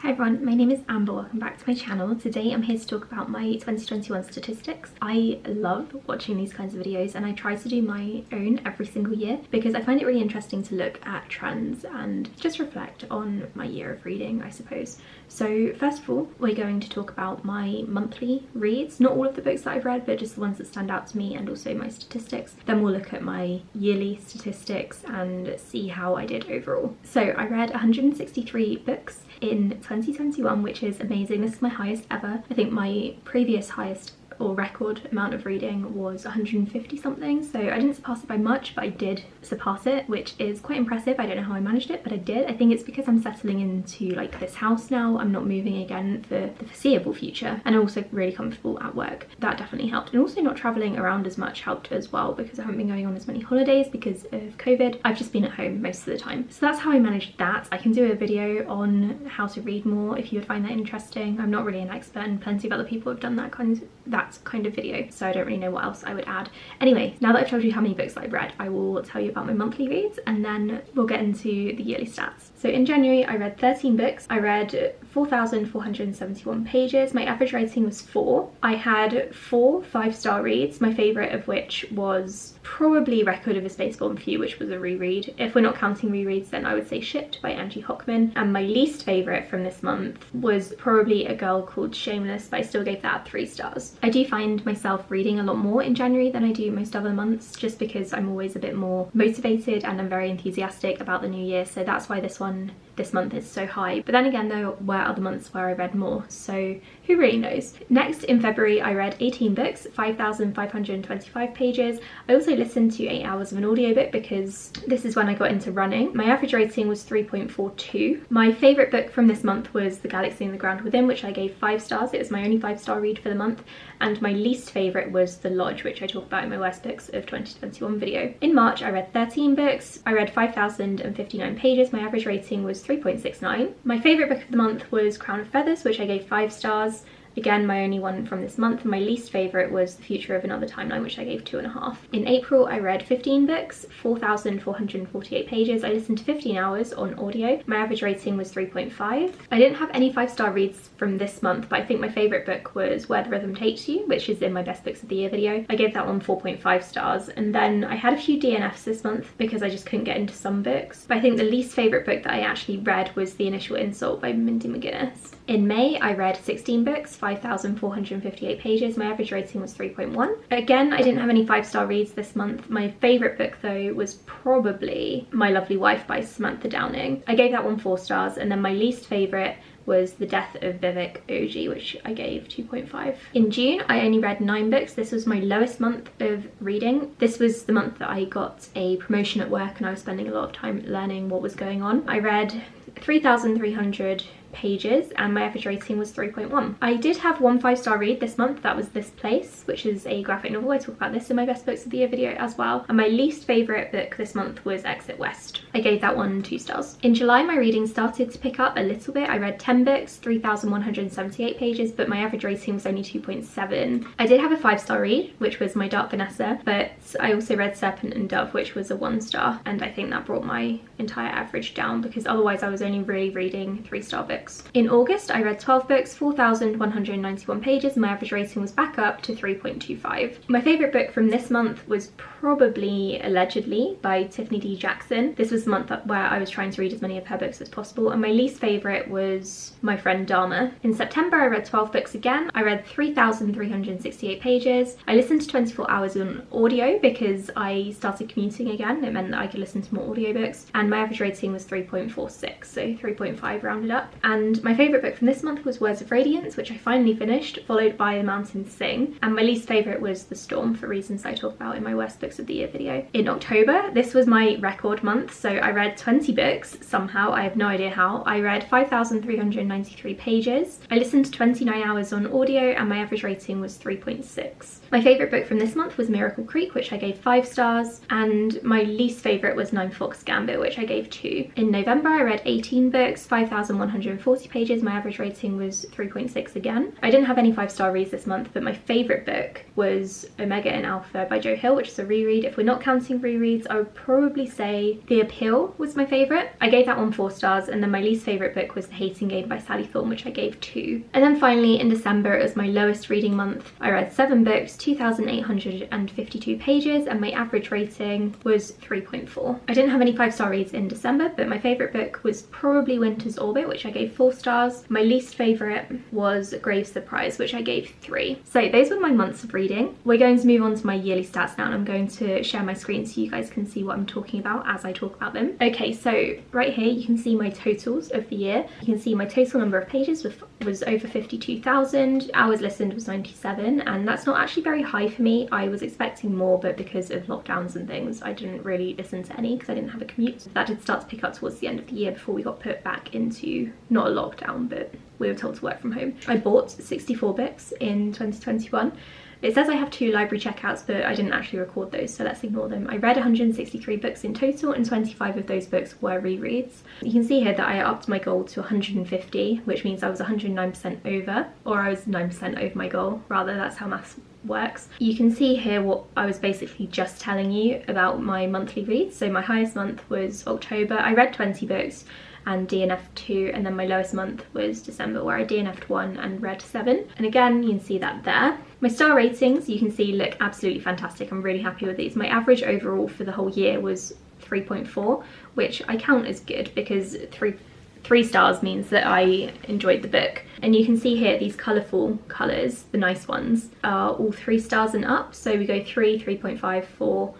Hi everyone, my name is Amber, welcome back to my channel. Today I'm here to talk about my 2021 statistics. I love watching these kinds of videos and I try to do my own every single year because I find it really interesting to look at trends and just reflect on my year of reading, I suppose. So first of all, we're going to talk about my monthly reads, not all of the books that I've read, but just the ones that stand out to me and also my statistics. Then we'll look at my yearly statistics and see how I did overall. So I read 163 books in 2021, which is amazing. This is my highest ever. I think my previous highest or record amount of reading was 150 something, so I didn't surpass it by much, but I did surpass it, which is quite impressive. I don't know how I managed it, but I did. I think it's because I'm settling into like this house now. I'm not moving again for the foreseeable future, and I'm also really comfortable at work. That definitely helped, and also not traveling around as much helped as well because I haven't been going on as many holidays because of COVID. I've just been at home most of the time, so that's how I managed that. I can do a video on how to read more if you would find that interesting. I'm not really an expert, and plenty of other people have done that kind of video, so I don't really know what else I would add. Anyway, now that I've told you how many books that I've read, I will tell you about my monthly reads and then we'll get into the yearly stats. So in January I read 13 books. I read 4,471 pages. My average rating was 4. I had 4 5-star reads, my favourite of which was probably Record of a Spaceborne Few, which was a reread. If we're not counting rereads, then I would say Shipped by Angie Hockman. And my least favourite from this month was probably A Girl Called Shameless, but I still gave that 3 stars. I do find myself reading a lot more in January than I do most other months, just because I'm always a bit more motivated and I'm very enthusiastic about the new year, so that's why this month is so high. But then again, there were other months where I read more, so who really knows. Next, in February I read 18 books, 5,525 pages. I also listened to 8 hours of an audiobook because this is when I got into running. My average rating was 3.42. My favourite book from this month was The Galaxy and the Ground Within, which I gave 5 stars. It was my only 5-star read for the month. And my least favourite was The Lodge, which I talk about in my worst books of 2021 video. In March I read 13 books. I read 5,059 pages. My average rating was 3.69. My favourite book of the month was Crown of Feathers, which I gave 5 stars. Again, my only one from this month. My least favourite was The Future of Another Timeline, which I gave 2.5. In April, I read 15 books, 4,448 pages. I listened to 15 hours on audio. My average rating was 3.5. I didn't have any 5-star reads from this month, but I think my favourite book was Where the Rhythm Takes You, which is in my Best Books of the Year video. I gave that one 4.5 stars. And then I had a few DNFs this month because I just couldn't get into some books. But I think the least favourite book that I actually read was The Initial Insult by Mindy McGuinness. In May, I read 16 books, 5,458 pages. My average rating was 3.1. Again, I didn't have any 5-star reads this month. My favourite book though was probably My Lovely Wife by Samantha Downing. I gave that one 4 stars, and then my least favourite was The Death of Vivek Oji, which I gave 2.5. In June, I only read 9 books. This was my lowest month of reading. This was the month that I got a promotion at work and I was spending a lot of time learning what was going on. I read 3,300 pages and my average rating was 3.1. I did have one 5-star read this month. That was This Place, which is a graphic novel. I talk about this in my Best Books of the Year video as well. And my least favourite book this month was Exit West. I gave that one 2 stars. In July, my reading started to pick up a little bit. I read 10 books, 3,178 pages, but my average rating was only 2.7. I did have a 5-star read, which was My Dark Vanessa, but I also read Serpent and Dove, which was a 1-star, and I think that brought my entire average down because otherwise I was only really reading 3-star books. In August, I read 12 books, 4,191 pages, and my average rating was back up to 3.25. My favourite book from this month was probably Allegedly by Tiffany D. Jackson. This was the month where I was trying to read as many of her books as possible, and my least favourite was My Friend Dharma. In September, I read 12 books again. I read 3,368 pages. I listened to 24 hours on audio because I started commuting again. It meant that I could listen to more audiobooks, and my average rating was 3.46, so 3.5 rounded up. And my favourite book from this month was Words of Radiance, which I finally finished, followed by The Mountains Sing. And my least favourite was The Storm, for reasons I talk about in my Worst Books of the Year video. In October, this was my record month, so I read 20 books somehow. I have no idea how. I read 5,393 pages. I listened to 29 hours on audio and my average rating was 3.6. My favourite book from this month was Miracle Creek, which I gave 5 stars, and my least favourite was 9 Fox Gambit, which I gave 2. In November, I read 18 books, 5,150 140 pages. My average rating was 3.6 again. I didn't have any 5-star reads this month, but my favourite book was Omega and Alpha by Joe Hill, which is a reread. If we're not counting rereads, I would probably say The Appeal was my favourite. I gave that one 4 stars, and then my least favourite book was The Hating Game by Sally Thorne, which I gave 2. And then finally in December, it was my lowest reading month. I read 7 books, 2,852 pages, and my average rating was 3.4. I didn't have any 5-star reads in December, but my favourite book was probably Winter's Orbit, which I gave 4 stars. My least favourite was Grave Surprise, which I gave 3. So those were my months of reading. We're going to move on to my yearly stats now, and I'm going to share my screen so you guys can see what I'm talking about as I talk about them. Okay, so right here you can see my totals of the year. You can see my total number of pages was over 52,000, hours listened was 97, and that's not actually very high for me. I was expecting more, but because of lockdowns and things, I didn't really listen to any because I didn't have a commute. That did start to pick up towards the end of the year before we got put back into, not a lockdown, but we were told to work from home. I bought 64 books in 2021. It says I have 2 library checkouts, but I didn't actually record those, so let's ignore them. I read 163 books in total, and 25 of those books were rereads. You can see here that I upped my goal to 150, which means I was 109% over, or I was 9% over my goal, rather, that's how maths works. You can see here what I was basically just telling you about my monthly reads. So my highest month was October. I read 20 books and DNF'd 2, and then my lowest month was December, where I DNF'd 1 and read 7. And again, you can see that there. My star ratings, you can see, look absolutely fantastic. I'm really happy with these. My average overall for the whole year was 3.4, which I count as good because 3 stars means that I enjoyed the book. And you can see here these colourful colours, the nice ones, are all 3 stars and up. So we go 3, 3.5, 4,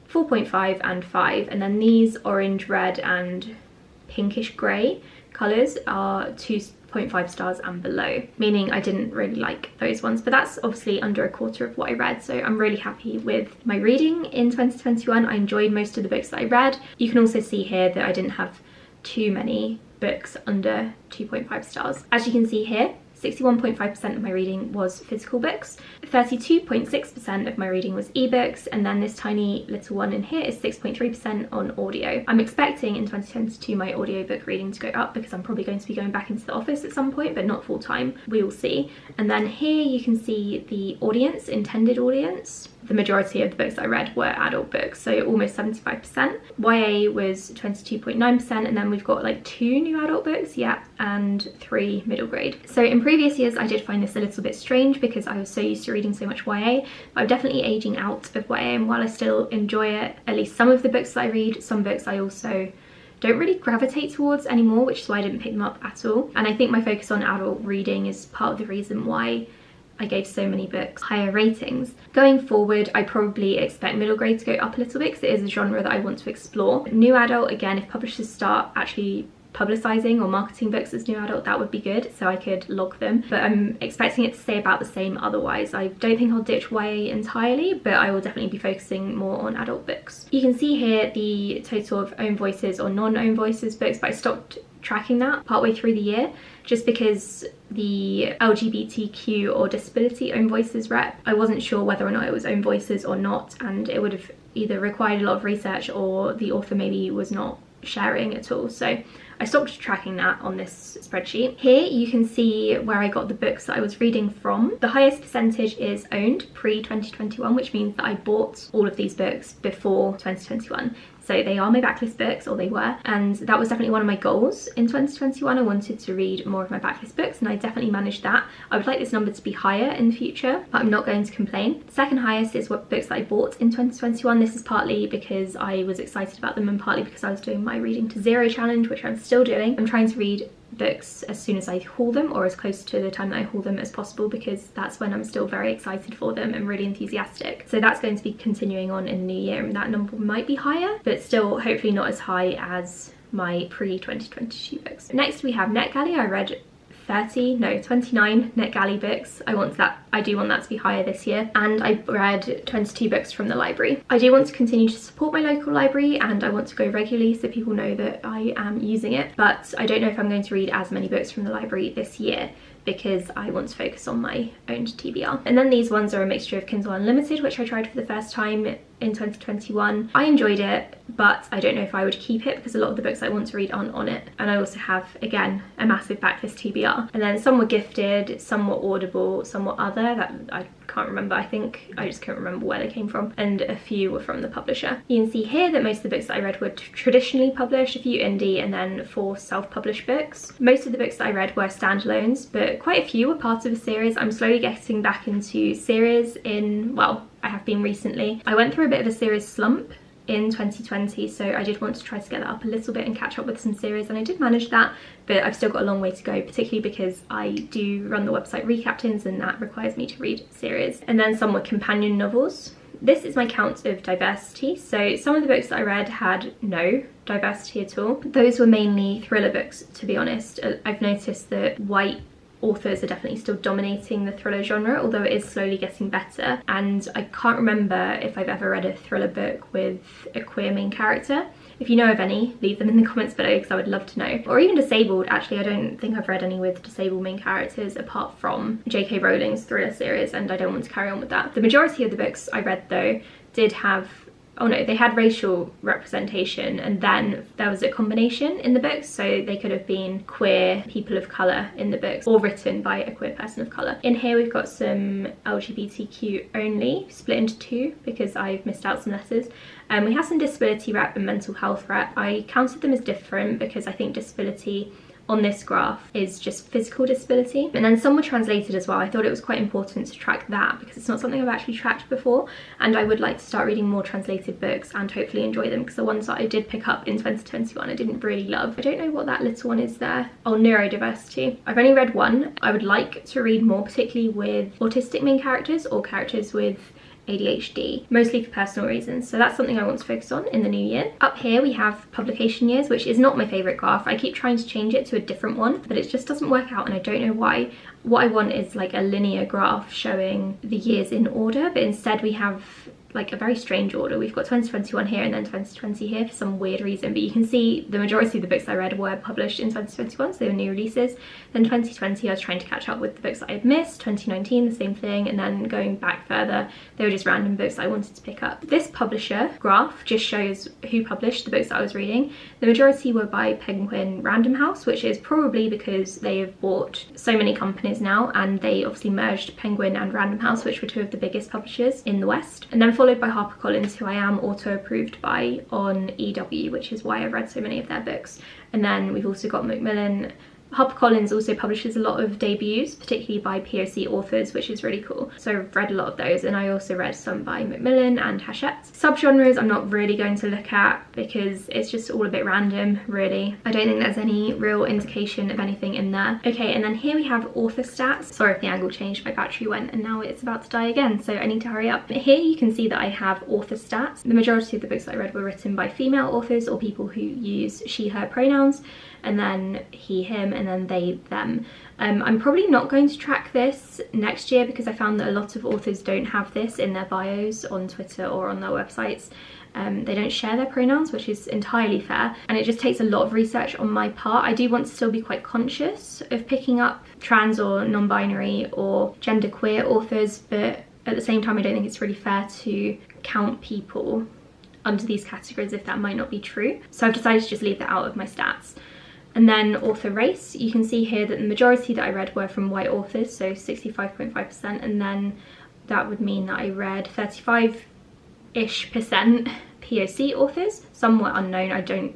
4.5 and 5. And then these orange, red and pinkish grey colours are 2.5 stars and below, meaning I didn't really like those ones, but that's obviously under a quarter of what I read, so I'm really happy with my reading in 2021. I enjoyed most of the books that I read. You can also see here that I didn't have too many books under 2.5 stars. As you can see here, 61.5% of my reading was physical books, 32.6% of my reading was ebooks, and then this tiny little one in here is 6.3% on audio. I'm expecting in 2022 my audiobook reading to go up because I'm probably going to be going back into the office at some point, but not full time. We will see. And then here you can see the audience, intended audience. The majority of the books I read were adult books, so almost 75%. YA was 22.9%, and then we've got like 2 new adult books, yeah, and 3 middle grade. So in previous years I did find this a little bit strange because I was so used to reading so much YA, but I'm definitely aging out of YA, and while I still enjoy it, at least some of the books that I read, some books I also don't really gravitate towards anymore, which is why I didn't pick them up at all. And I think my focus on adult reading is part of the reason why I gave so many books higher ratings. Going forward, I probably expect middle grade to go up a little bit because it is a genre that I want to explore. New adult, again, if publishers start actually publicising or marketing books as new adult, that would be good, so I could log them, but I'm expecting it to stay about the same otherwise. I don't think I'll ditch YA entirely, but I will definitely be focusing more on adult books. You can see here the total of own voices or non-own voices books, but I stopped tracking that partway through the year just because the LGBTQ or disability own voices rep, I wasn't sure whether or not it was own voices or not, and it would have either required a lot of research or the author maybe was not sharing at all, so I stopped tracking that on this spreadsheet. Here you can see where I got the books that I was reading from. The highest percentage is owned pre-2021, which means that I bought all of these books before 2021. So they are my backlist books, or they were, and that was definitely one of my goals in 2021. I wanted to read more of my backlist books, and I definitely managed that. I would like this number to be higher in the future, but I'm not going to complain. The second highest is what books that I bought in 2021. This is partly because I was excited about them and partly because I was doing my Reading to Zero challenge, which I'm still doing. I'm trying to read books as soon as I haul them, or as close to the time that I haul them as possible, because that's when I'm still very excited for them and really enthusiastic. So that's going to be continuing on in the new year, and that number might be higher, but still hopefully not as high as my pre-2022 books. Next we have NetGalley. I read 29 NetGalley books. I do want that to be higher this year, and I read 22 books from the library. I do want to continue to support my local library, and I want to go regularly so people know that I am using it, but I don't know if I'm going to read as many books from the library this year because I want to focus on my owned TBR. And then these ones are a mixture of Kindle Unlimited, which I tried for the first time in 2021. I enjoyed it, but I don't know if I would keep it because a lot of the books I want to read aren't on it. And I also have, again, a massive backlist TBR. And then some were gifted, some were Audible, some were other, that I can't remember. I think I just can't remember where they came from, and a few were from the publisher. You can see here that most of the books that I read were traditionally published, a few indie, and then 4 self-published books. Most of the books that I read were standalones, but quite a few were part of a series. I'm slowly getting back into series well, I have been recently. I went through a bit of a series slump in 2020, so I did want to try to get that up a little bit and catch up with some series, and I did manage that, but I've still got a long way to go, particularly because I do run the website Recaptains, and that requires me to read series. And then some were companion novels. This is my count of diversity, so some of the books that I read had no diversity at all. Those were mainly thriller books, to be honest. I've noticed that white authors are definitely still dominating the thriller genre, although it is slowly getting better. And I can't remember if I've ever read a thriller book with a queer main character. If you know of any, leave them in the comments below because I would love to know. Or even disabled. Actually, I don't think I've read any with disabled main characters apart from J.K. Rowling's thriller series, and I don't want to carry on with that. The majority of the books I read though did have, oh no, they had racial representation, and then there was a combination in the books, so they could have been queer, people of colour in the books, or written by a queer person of colour. In here we've got some LGBTQ only, split into 2 because I've missed out some letters. We have some disability rep and mental health rep. I counted them as different because I think disability on this graph is just physical disability. And then some were translated as well. I thought it was quite important to track that because it's not something I've actually tracked before, and I would like to start reading more translated books and hopefully enjoy them, because the ones that I did pick up in 2021 I didn't really love. I don't know what that little one is there. Oh, neurodiversity. I've only read 1. I would like to read more, particularly with autistic main characters or characters with ADHD, mostly for personal reasons, so that's something I want to focus on in the new year. Up here we have publication years, which is not my favourite graph. I keep trying to change it to a different one, but it just doesn't work out and I don't know why. What I want is like a linear graph showing the years in order, but instead we have like a very strange order. We've got 2021 here and then 2020 here for some weird reason, but you can see the majority of the books I read were published in 2021, so they were new releases. Then 2020 I was trying to catch up with the books that I had missed. 2019 the same thing, and then going back further they were just random books I wanted to pick up. This publisher graph just shows who published the books that I was reading. The majority were by Penguin Random House, which is probably because they have bought so many companies now, and they obviously merged Penguin and Random House, which were 2 of the biggest publishers in the West. And then followed by HarperCollins, who I am auto approved by on EW, which is why I've read so many of their books. And then we've also got Macmillan. HarperCollins also publishes a lot of debuts, particularly by POC authors, which is really cool. So I've read a lot of those, and I also read some by Macmillan and Hachette. Subgenres I'm not really going to look at because it's just all a bit random, really. I don't think there's any real indication of anything in there. Okay, and then here we have author stats. Sorry if the angle changed, my battery went and now it's about to die again, so I need to hurry up. Here you can see that I have author stats. The majority of the books that I read were written by female authors or people who use she, her pronouns, and then he, him, and then they, them. I'm probably not going to track this next year because I found that a lot of authors don't have this in their bios on Twitter or on their websites. They don't share their pronouns, which is entirely fair, and it just takes a lot of research on my part. I do want to still be quite conscious of picking up trans or non-binary or genderqueer authors, but at the same time I don't think it's really fair to count people under these categories if that might not be true. So I've decided to just leave that out of my stats. And then author race, you can see here that the majority that I read were from white authors, so 65.5%, and then that would mean that I read 35-ish% POC authors. Some were unknown.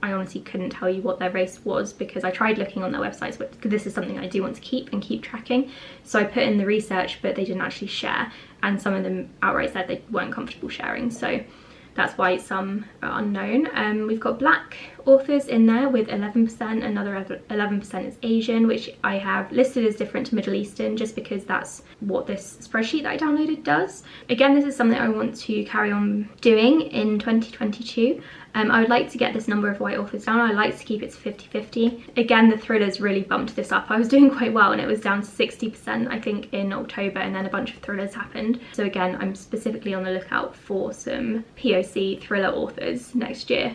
I honestly couldn't tell you what their race was because I tried looking on their websites, but this is something I do want to keep tracking. So I put in the research, but they didn't actually share, and some of them outright said they weren't comfortable sharing, so that's why some are unknown. We've got black authors in there with 11%, another 11% is Asian, which I have listed as different to Middle Eastern just because that's what this spreadsheet that I downloaded does. Again, this is something I want to carry on doing in 2022. I would like to get this number of white authors down. I like to keep it to 50-50. Again, the thrillers really bumped this up. I was doing quite well and it was down to 60% I think in October, and then a bunch of thrillers happened. So again, I'm specifically on the lookout for some POC thriller authors this year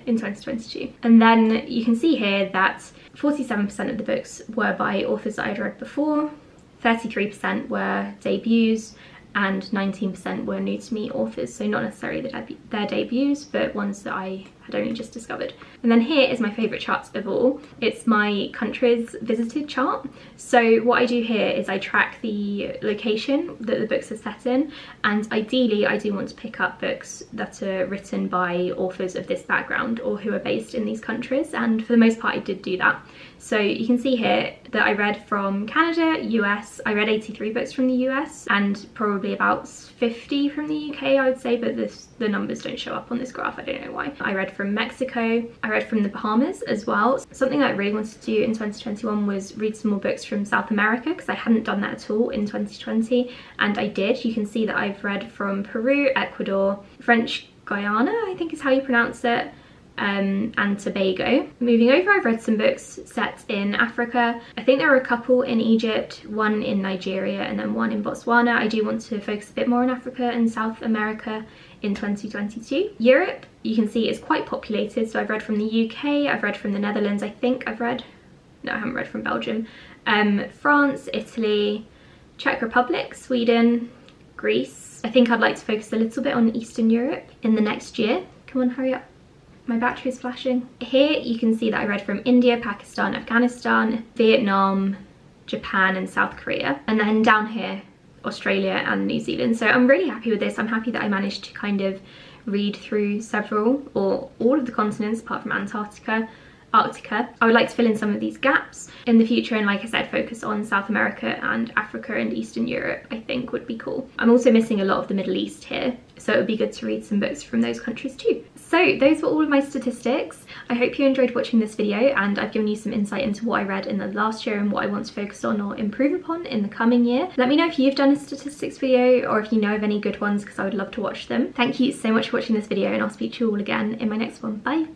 in 2022. And then you can see here that 47% of the books were by authors that I'd read before, 33% were debuts, and 19% were new to me authors, so not necessarily their debuts, but ones that I had only just discovered. And then here is my favourite chart of all. It's my countries visited chart. So what I do here is I track the location that the books are set in, and ideally I do want to pick up books that are written by authors of this background or who are based in these countries, and for the most part I did do that. So you can see here that I read from Canada, US, I read 83 books from the US and probably about 50 from the UK, I would say, but the numbers don't show up on this graph, I don't know why. I read from Mexico, I read from the Bahamas as well. Something that I really wanted to do in 2021 was read some more books from South America, because I hadn't done that at all in 2020, and I did. You can see that I've read from Peru, Ecuador, French Guyana, I think is how you pronounce it, and Tobago. Moving over, I've read some books set in Africa. I think there are a couple in Egypt, one in Nigeria, and then one in Botswana. I do want to focus a bit more on Africa and South America in 2022. Europe, you can see, is quite populated. So I've read from the UK, I've read from the Netherlands, I think I've read, no, I haven't read from Belgium, France, Italy, Czech Republic, Sweden, Greece. I think I'd like to focus a little bit on Eastern Europe in the next year. Come on, hurry up. My battery is flashing. Here you can see that I read from India, Pakistan, Afghanistan, Vietnam, Japan and South Korea. And then down here, Australia and New Zealand. So I'm really happy with this. I'm happy that I managed to kind of read through several or all of the continents apart from Antarctica. I would like to fill in some of these gaps in the future, and like I said, focus on South America and Africa and Eastern Europe, I think would be cool. I'm also missing a lot of the Middle East here, so it would be good to read some books from those countries too. So those were all of my statistics. I hope you enjoyed watching this video, and I've given you some insight into what I read in the last year and what I want to focus on or improve upon in the coming year. Let me know if you've done a statistics video or if you know of any good ones, because I would love to watch them. Thank you so much for watching this video, and I'll speak to you all again in my next one. Bye!